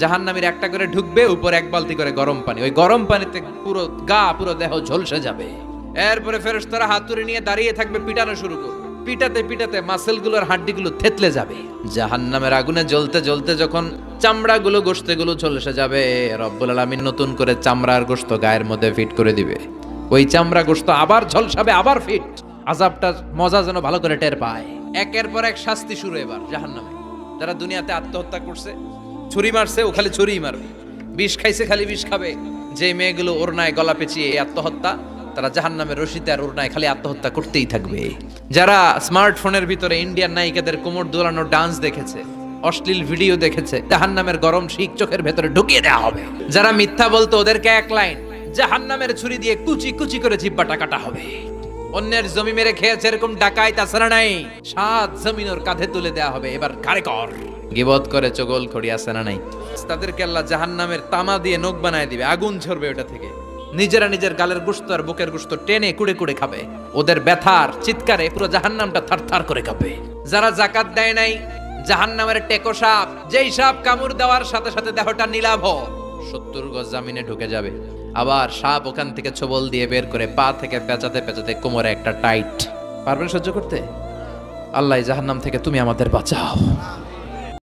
জাহান্নামীর একটা করে ঢুকবে, উপর এক বালতি করে গরম পানি, ওই গরম পানিতে পুরো গা পুরো দেহ ঝলসে যাবে। এরপরে ফেরেশতারা হাতুড়ি নিয়ে দাঁড়িয়ে থাকবে, পিটানো শুরু করবে। পিটাতে পিটাতে মাসেলগুলোর হাড্ডিগুলো থেতলে যাবে। জাহান্নামের আগুনে জ্বলতে জ্বলতে যখন চামড়াগুলো গোশতগুলো ঝলসে যাবে, রব্বুল আলামিন নতুন করে চামড়ার গোশত গায়ের মধ্যে ফিট করে দিবে। ওই চামড়া গোশত আবার ঝলসাবে, আবার ফিট। আযাবটা মজা যেন ভালো করে টের পায়। একের পর এক শাস্তি শুরু এবার জাহান্নামে। যারা দুনিয়াতে আত্মহত্যা করছে, ছুরি মারছে, ও খালি ছুরিই মারবে, বিষ খাইছে খালি বিষ খাবে। যে মেয়েগুলো ওড়নায় গলা পেঁচিয়ে আত্মহত্যা, তারা জাহান্নামের রশিতে আর ওড়নায় খালি আত্মহত্যা করতেই থাকবে। যারা স্মার্টফোনের ভিতরে ইন্ডিয়ান নায়িকাদের কোমর দোলানো ডান্স দেখেছে, অশ্লীল ভিডিও দেখেছে, জাহান্নামের গরম শিক চোখের ভেতরে ঢুকিয়ে দেওয়া হবে। যারা মিথ্যা বলতো, ওদেরকে এক লাইন জাহান্নামের ছুরি দিয়ে কুচি কুচি করে জিহ্বাটা কাটা হবে। অন্যের জমি মেরে খেয়েছে এরকম ডাকাইত আসরা নাই, 7 জমিন ওর কাঁধে তুলে দেওয়া হবে। এবার ঘাড়ে কর। গীবত করে চগল খড়ি আছে না নাই, তাদেরকে আল্লাহ জাহান্নামের তামা দিয়ে নখ বানায় দিবে, আগুন ঝরবে ওটা থেকে। নিজেরা নিজের গালের গোশত আর বুকের গোশত টেনে কুড়ে কুড়ে খাবে। ওদের ব্যথার চিৎকারে পুরো জাহান্নামটা থারথার করে কাঁপে। যারা যাকাত দেয় নাই, জাহান্নামের টেকো সাপ, যেই সাপ কামড় দেওয়ার সাথে সাথে দেহটা নীলাভ, 70 গজ জামিনে ঢুকে যাবে। আবার সাপ ওখান থেকে ছোবল দিয়ে বের করে পা থেকে পেঁচাতে পেঁচাতে কোমরে একটা টাইট। পারবেন সহ্য করতে? আল্লাহ জাহান্নাম থেকে তুমি আমাদের বাঁচাও।